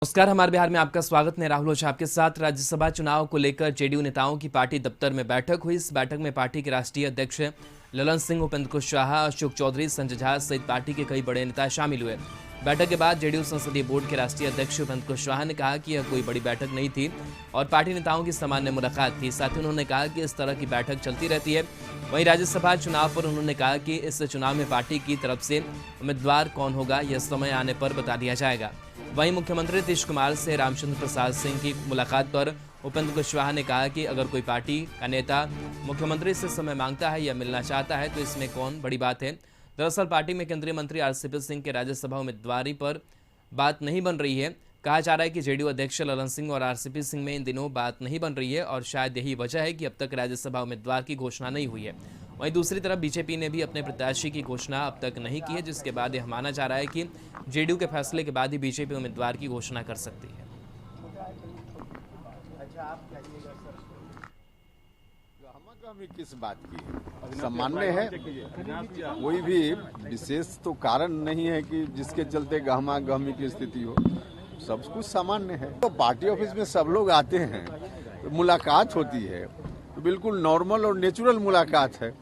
नमस्कार। हमारे बिहार में आपका स्वागत। मैं राहुल ओझा आपके साथ। राज्यसभा चुनाव को लेकर जेडीयू नेताओं की पार्टी दफ्तर में बैठक हुई। इस बैठक में पार्टी के राष्ट्रीय अध्यक्ष ललन सिंह, उपेंद्र कुशवाहा, अशोक चौधरी, संजय झा सहित पार्टी के कई बड़े नेता शामिल हुए। बैठक के बाद जेडीयू संसदीय बोर्ड के राष्ट्रीय अध्यक्ष उपेंद्र कुशवाहा ने कहा कि यह कोई बड़ी बैठक नहीं थी और पार्टी नेताओं की सामान्य मुलाकात थी। साथ ही उन्होंने कहा कि इस तरह की बैठक चलती रहती है। वहीं राज्यसभा चुनाव पर उन्होंने कहा कि इस चुनाव में पार्टी की तरफ से उम्मीदवार कौन होगा यह समय आने पर बता दिया जाएगा। वहीं मुख्यमंत्री नीतीश कुमार से रामचंद्र प्रसाद सिंह की मुलाकात पर उपेंद्र कुशवाहा ने कहा कि अगर कोई पार्टी का नेता मुख्यमंत्री से समय मांगता है या मिलना चाहता है तो इसमें कौन बड़ी बात है। दरअसल पार्टी में केंद्रीय मंत्री आरसीपी सिंह के राज्यसभा उम्मीदवारी पर बात नहीं बन रही है। कहा जा रहा है कि जेडीयू अध्यक्ष ललन सिंह और आरसीपी सिंह में इन दिनों बात नहीं बन रही है और शायद यही वजह है कि अब तक राज्यसभा उम्मीदवार की घोषणा नहीं हुई है। वहीं दूसरी तरफ बीजेपी ने भी अपने प्रत्याशी की घोषणा अब तक नहीं की है, जिसके बाद यह माना जा रहा है कि जेडीयू के फैसले के बाद ही बीजेपी उम्मीदवार की घोषणा कर सकती है। गहमा-गहमी किस बात की सामान्य है, कोई भी विशेष तो कारण नहीं है कि जिसके चलते गहमा गहमी की स्थिति हो। सब कुछ सामान्य है। तो पार्टी ऑफिस में सब लोग आते हैं, तो मुलाकात होती है, तो बिल्कुल नॉर्मल और नेचुरल मुलाकात है।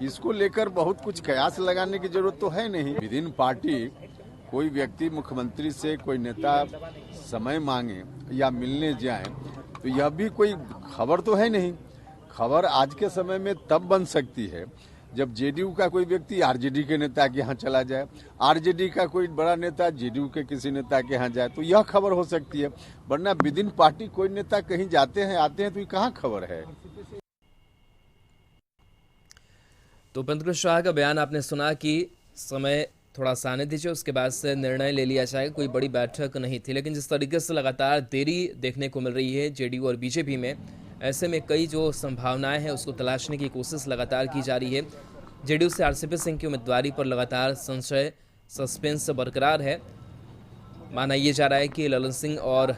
इसको लेकर बहुत कुछ कयास लगाने की जरूरत तो है नहीं। विद इन पार्टी कोई व्यक्ति मुख्यमंत्री से कोई नेता समय मांगे या मिलने जाए तो यह भी कोई खबर तो है नहीं। खबर आज के समय में तब बन सकती है जब जेडीयू का कोई व्यक्ति आरजेडी के नेता के यहाँ चला जाए, आरजेडी का कोई बड़ा नेता जेडीयू के किसी नेता के यहाँ जाए, तो यह खबर हो सकती है। वरना विद इन पार्टी कोई नेता कहीं जाते हैं आते हैं तो ये कहाँ खबर है। तो उपेंद्र कुशवाहा का बयान आपने सुना कि समय थोड़ा सा आने दीजिए, उसके बाद से निर्णय ले लिया जाएगा। कोई बड़ी बैठक नहीं थी, लेकिन जिस तरीके से लगातार देरी देखने को मिल रही है जेडीयू और बीजेपी में, ऐसे में कई जो संभावनाएं हैं उसको तलाशने की कोशिश लगातार की जा रही है। जेडीयू से आरसीपी सिंह की उम्मीदवारी पर लगातार संशय, सस्पेंस बरकरार है। माना यह जा रहा है कि ललन सिंह और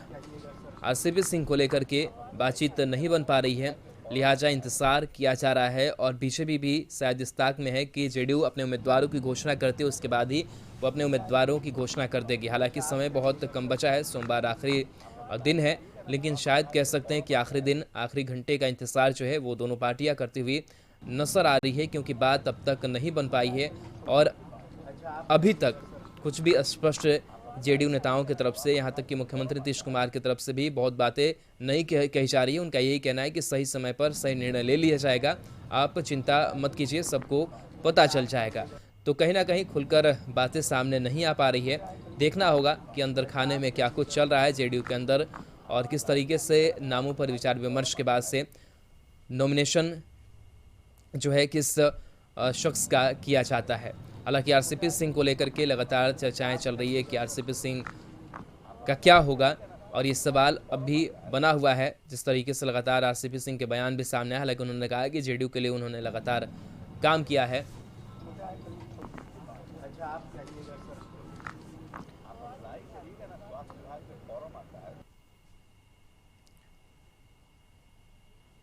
आरसीपी सिंह को लेकर के बातचीत नहीं बन पा रही है, लिहाजा इंतजार किया जा रहा है। और बीजेपी भी शायद इस ताक में है कि जेडीयू अपने उम्मीदवारों की घोषणा करती है, उसके बाद ही वो अपने उम्मीदवारों की घोषणा कर देगी। हालांकि समय बहुत कम बचा है, सोमवार आखिरी दिन है, लेकिन शायद कह सकते हैं कि आखिरी दिन, आखिरी घंटे का इंतजार जो है वो दोनों पार्टियां करती हुई नजर आ रही है, क्योंकि बात अब तक नहीं बन पाई है और अभी तक कुछ भी स्पष्ट जेडीयू नेताओं की तरफ से, यहाँ तक कि मुख्यमंत्री नीतीश कुमार की तरफ से भी बहुत बातें नहीं कही जा रही है। उनका यही कहना है कि सही समय पर सही निर्णय ले लिया जाएगा, आप चिंता मत कीजिए, सबको पता चल जाएगा। तो कहीं ना कहीं खुलकर बातें सामने नहीं आ पा रही है। देखना होगा कि अंदर खाने में क्या कुछ चल रहा है जेडीयू के अंदर और किस तरीके से नामों पर विचार विमर्श के बाद से नॉमिनेशन जो है किस शख्स का किया जाता है। हालांकि आरसीपी सिंह को लेकर के लगातार चर्चाएं चल रही है कि आरसीपी सिंह का क्या होगा, और ये सवाल अब भी बना हुआ है। जिस तरीके से लगातार आरसीपी सिंह के बयान भी सामने आए, हालांकि उन्होंने कहा कि जेडीयू के लिए उन्होंने लगातार काम किया है।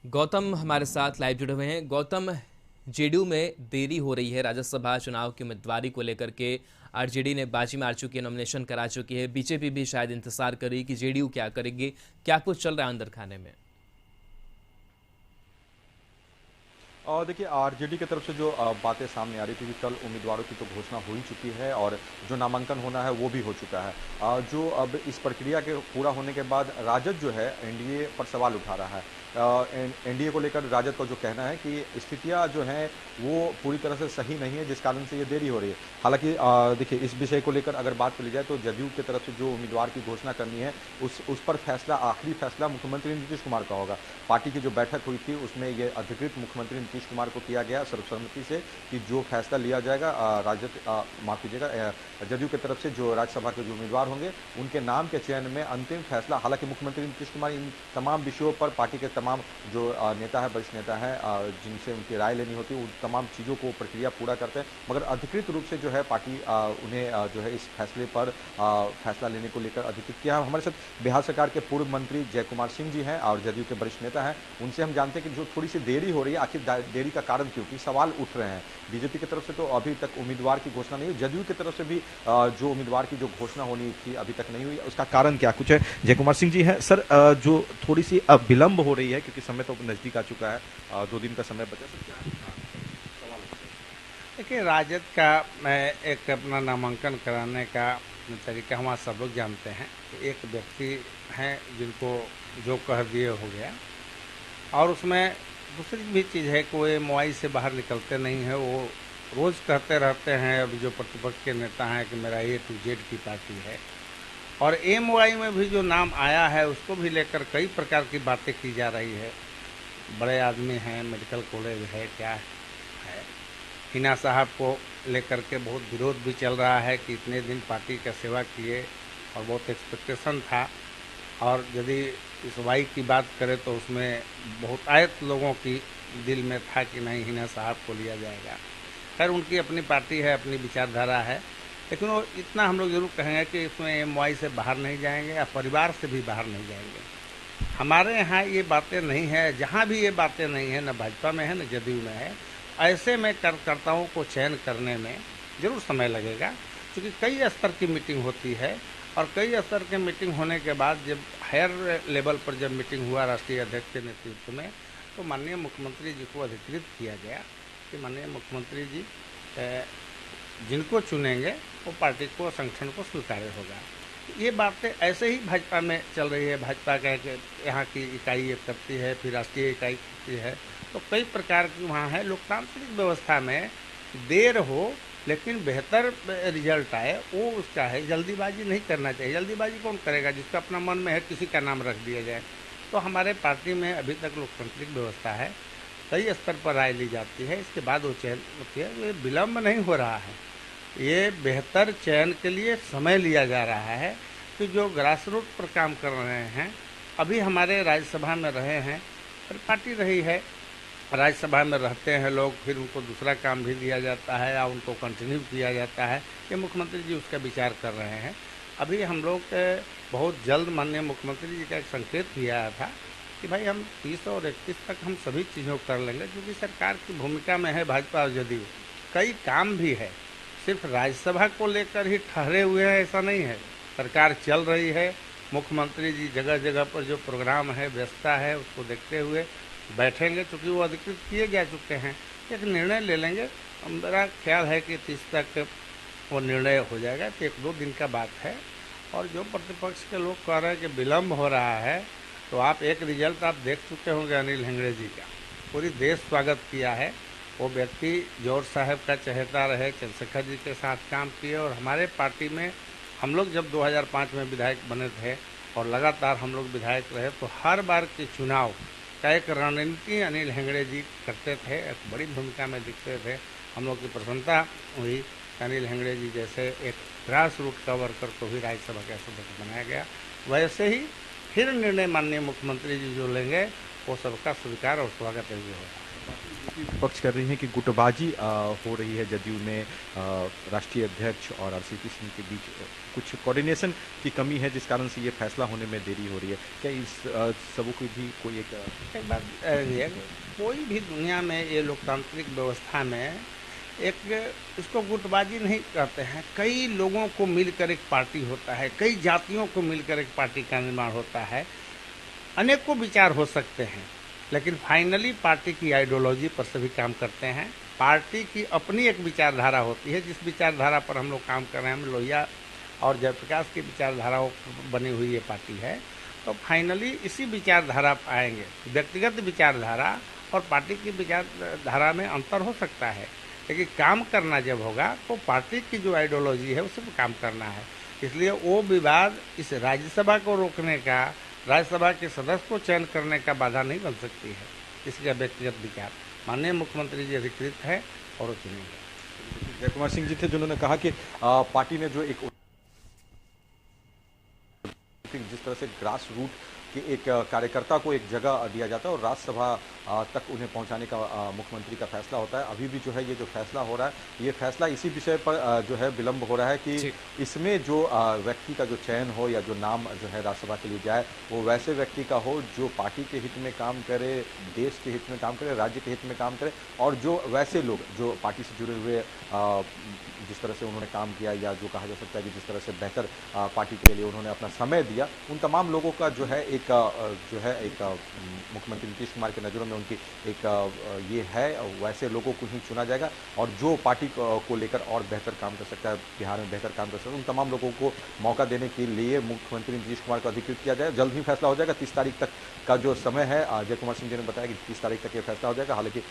गौतम हमारे साथ लाइव जुड़े हुए हैं। गौतम, जेडीयू में देरी हो रही है राज्यसभा चुनाव की उम्मीदवारी को लेकर के। आरजेडी ने बाजी मार चुकी है, नॉमिनेशन करा चुकी है। बीजेपी भी शायद इंतजार करेगी कि जेडीयू क्या करेगी। क्या कुछ चल रहा है अंदर खाने में? और देखिए, आरजेडी की तरफ से जो बातें सामने आ रही थी कि कल उम्मीदवारों की तो घोषणा हो ही चुकी है और जो नामांकन होना है वो भी हो चुका है। जो अब इस प्रक्रिया के पूरा होने के बाद राजद जो है एनडीए पर सवाल उठा रहा है। एनडीए को लेकर राजद का जो कहना है कि स्थितियां जो हैं वो पूरी तरह से सही नहीं है, जिस कारण से ये देरी हो रही है। हालांकि देखिए, इस विषय को लेकर अगर बात करी जाए तो जदयू की तरफ से जो उम्मीदवार की घोषणा करनी है उस पर फैसला, आखिरी फैसला मुख्यमंत्री नीतीश कुमार का होगा। पार्टी की जो बैठक हुई थी उसमें ये अधिकृत मुख्यमंत्री नीतीश कुमार को किया गया सर्वसम्मति से कि जो फैसला लिया जाएगा, माफ कीजिएगा, जदयू की तरफ से जो राज्यसभा के जो उम्मीदवार होंगे उनके नाम के चयन में अंतिम फैसला। हालांकि मुख्यमंत्री नीतीश कुमार इन तमाम विषयों पर पार्टी के तमाम जो नेता है, वरिष्ठ नेता है, जिनसे उनकी राय लेनी होती है, उन तमाम चीज़ों को प्रक्रिया पूरा करते हैं, मगर अधिकृत रूप से जो है पार्टी उन्हें जो है इस फैसले पर फैसला लेने को लेकर अधिकृत किया है। हमारे साथ बिहार सरकार के पूर्व मंत्री जय कुमार सिंह जी हैं और जदयू के वरिष्ठ नेता हैं। उनसे हम जानते हैं कि जो थोड़ी सी देरी हो रही है, आखिर देरी का कारण क्यों, कि सवाल उठ रहे हैं। बीजेपी की तरफ से तो अभी तक उम्मीदवार की घोषणा नहीं हुई, जदयू की तरफ से भी जो उम्मीदवार की जो घोषणा होनी थी अभी तक नहीं हुई। उसका कारण क्या कुछ है? जय कुमार सिंह जी हैं सर, जो थोड़ी सी विलंब हो रही है क्योंकि समय तो नजदीक आ चुका है, 2 दिन का समय बचा। देखिए, राजद का एक अपना नामांकन कराने का तरीका हमारा सब लोग जानते हैं। एक व्यक्ति हैं जिनको जो कह दिए हो गया, और उसमें दूसरी भी चीज़ है कि वो एमवाई से बाहर निकलते नहीं हैं। वो रोज़ कहते रहते हैं, अभी जो प्रतिपक्ष के नेता हैं, कि मेरा A to Z की पार्टी है। और एमवाई में भी जो नाम आया है उसको भी लेकर कई प्रकार की बातें की जा रही है। बड़े आदमी हैं, मेडिकल कॉलेज है, क्या है। हिना साहब को लेकर के बहुत विरोध भी चल रहा है कि इतने दिन पार्टी का सेवा किए और बहुत एक्सपेक्टेशन था। और यदि इस वाई की बात करें तो उसमें बहुत आयत लोगों की दिल में था कि नहीं, हिना साहब को लिया जाएगा। खैर, उनकी अपनी पार्टी है, अपनी विचारधारा है, लेकिन वो इतना हम लोग जरूर कहेंगे कि इसमें एमवाई से बाहर नहीं जाएंगे या परिवार से भी बाहर नहीं जाएंगे। हमारे यहाँ ये बातें नहीं है, जहाँ भी ये बातें नहीं है, न भाजपा में है न जदयू में है। ऐसे में कार्यकर्ताओं को चयन करने में जरूर समय लगेगा, क्योंकि कई स्तर की मीटिंग होती है, और कई स्तर की मीटिंग होने के बाद जब हायर लेवल पर जब मीटिंग हुआ राष्ट्रीय अध्यक्ष के नेतृत्व में, तो माननीय मुख्यमंत्री जी को अधिकृत किया गया कि माननीय मुख्यमंत्री जी जिनको चुनेंगे वो पार्टी को, संगठन को स्वीकार्य होगा। ये बातें ऐसे ही भाजपा में चल रही है। भाजपा का यहाँ की इकाई एक करती है, फिर राष्ट्रीय इकाई करती है, तो कई प्रकार की वहाँ है। लोकतांत्रिक व्यवस्था में देर हो लेकिन बेहतर रिजल्ट आए, वो उसका है। जल्दीबाजी नहीं करना चाहिए। जल्दीबाजी कौन करेगा? जिसका अपना मन में है किसी का नाम रख दिया जाए। तो हमारे पार्टी में अभी तक लोकतांत्रिक व्यवस्था है, कई स्तर पर राय ली जाती है, इसके बाद वो चयन होती है। ये विलम्ब नहीं हो रहा है, ये बेहतर चयन के लिए समय लिया जा रहा है। कि जो ग्रास रूट पर काम कर रहे हैं, अभी हमारे राज्यसभा में रहे हैं, फिर पार्टी रही है, राज्यसभा में रहते हैं लोग, फिर उनको दूसरा काम भी दिया जाता है या उनको कंटिन्यू किया जाता है। ये मुख्यमंत्री जी उसका विचार कर रहे हैं। अभी हम लोग बहुत जल्द माननीय मुख्यमंत्री जी का एक संकेत भी आया था कि भाई हम 30 और 31 तक हम सभी चीज़ों को कर लेंगे, क्योंकि सरकार की भूमिका में है भाजपा और जदयू। कई काम भी है, सिर्फ राज्यसभा को लेकर ही ठहरे हुए हैं ऐसा नहीं है। सरकार चल रही है, मुख्यमंत्री जी जगह जगह पर जो प्रोग्राम है, व्यवस्था है, उसको देखते हुए बैठेंगे, क्योंकि वो अधिकृत किए जा चुके हैं। एक निर्णय ले लेंगे। मेरा ख्याल है कि 30 तक वो निर्णय हो जाएगा, तो 1-2 दिन का बात है। और जो प्रतिपक्ष के लोग कह रहे हैं कि विलम्ब हो रहा है, तो आप एक रिजल्ट आप देख चुके होंगे अनिल हेगड़े जी का। पूरी देश स्वागत किया है। वो व्यक्ति जौहर साहब का चहेता रहे, चंद्रशेखर जी के साथ काम किए, और हमारे पार्टी में हम लोग जब 2005 में विधायक बने थे और लगातार हम लोग विधायक रहे, तो हर बार के चुनाव का एक रणनीति अनिल हेगड़े जी करते थे, एक बड़ी भूमिका में दिखते थे। हम लोग की प्रसन्नता हुई। अनिल हेगड़े जी जैसे एक ग्रास रूट का वर्कर को भी राज्यसभा का सदस्य बनाया गया। वैसे ही फिर निर्णय माननीय मुख्यमंत्री जी जो लेंगे, वो सबका स्वीकार और स्वागत होगा। पक्ष कर रही हैं कि गुटबाजी हो रही है जदयू में, राष्ट्रीय अध्यक्ष और आरसीपी सिंह के बीच कुछ कोऑर्डिनेशन की कमी है, जिस कारण से ये फैसला होने में देरी हो रही है। क्या इस सबों की भी कोई एक बात है, कोई भी दुनिया में ये लोकतांत्रिक व्यवस्था में एक इसको गुटबाजी नहीं कहते हैं। कई लोगों को मिलकर एक पार्टी होता है, कई जातियों को मिलकर एक पार्टी का निर्माण होता है। अनेकों विचार हो सकते हैं, लेकिन फाइनली पार्टी की आइडियोलॉजी पर सभी काम करते हैं। पार्टी की अपनी एक विचारधारा होती है, जिस विचारधारा पर हम लोग काम कर रहे हैं। हम लोहिया और जयप्रकाश की विचारधाराओं बनी हुई ये पार्टी है, तो फाइनली इसी विचारधारा पर आएंगे। व्यक्तिगत विचारधारा और पार्टी की विचारधारा में अंतर हो सकता है, लेकिन काम करना जब होगा तो पार्टी की जो आइडियोलॉजी है उसे काम करना है। इसलिए वो विवाद इस राज्यसभा को रोकने का, राज्यसभा के सदस्य को चयन करने का बाधा नहीं बन सकती है। इसका व्यक्तिगत विचार माननीय मुख्यमंत्री जी अधिकृत है और वो चुनेंगे। जय कुमार सिंह जी थे जिन्होंने कहा कि पार्टी ने जो एक जिस तरह से ग्रास रूट कि एक कार्यकर्ता को एक जगह दिया जाता है और राज्यसभा तक उन्हें पहुंचाने का मुख्यमंत्री का फैसला होता है। अभी भी जो है ये जो फैसला हो रहा है, ये फैसला इसी विषय पर जो है विलंब हो रहा है कि जी। इसमें जो व्यक्ति का जो चयन हो या जो नाम जो है राज्यसभा के लिए जाए, वो वैसे व्यक्ति का हो जो पार्टी के हित में काम करे, देश के हित में काम करे, राज्य के हित में काम करे, और जो वैसे लोग जो पार्टी से जुड़े हुए जिस तरह से उन्होंने काम किया, या जो कहा जा सकता है कि जिस तरह से बेहतर पार्टी के लिए उन्होंने अपना समय दिया, उन तमाम लोगों का जो है एक मुख्यमंत्री नीतीश कुमार की नज़रों में उनकी एक ये है, वैसे लोगों को ही चुना जाएगा। और जो पार्टी को लेकर और बेहतर काम कर सकता है, बिहार में बेहतर काम कर सकता है, उन तमाम लोगों को मौका देने के लिए मुख्यमंत्री नीतीश कुमार को अधिकृत किया जाए। जल्द ही फैसला हो जाएगा। 30 तारीख तक का जो समय है, अजय कुमार सिंह जी ने बताया कि 30 तारीख तक ये फैसला हो जाएगा। हालांकि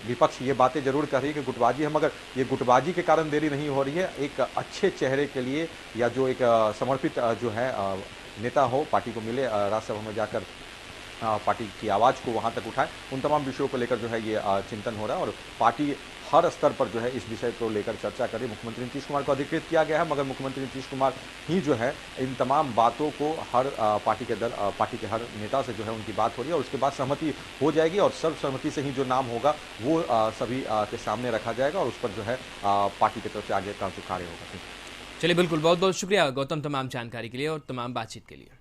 विपक्ष ये बातें जरूर कर रही है कि गुटबाजी है, मगर ये गुटबाजी के कारण देरी नहीं हो रही है। एक अच्छे चेहरे के लिए, या जो एक समर्पित जो है नेता हो, पार्टी को मिले, राज्यसभा में जाकर पार्टी की आवाज़ को वहां तक उठाए, उन तमाम विषयों को लेकर जो है ये चिंतन हो रहा है। और पार्टी हर स्तर पर जो है इस विषय को लेकर चर्चा करें। मुख्यमंत्री नीतीश कुमार को अधिकृत किया गया है, मगर मुख्यमंत्री नीतीश कुमार ही जो है इन तमाम बातों को हर पार्टी के हर नेता से जो है उनकी बात हो रही है, और उसके बाद सहमति हो जाएगी, और सर्वसम्मति से ही जो नाम होगा वो सभी के सामने रखा जाएगा, और उस पर जो है पार्टी की तरफ से आगे का जो कार्य होगा। चलिए, बिल्कुल, बहुत बहुत शुक्रिया गौतम, तमाम जानकारी के लिए और तमाम बातचीत के लिए।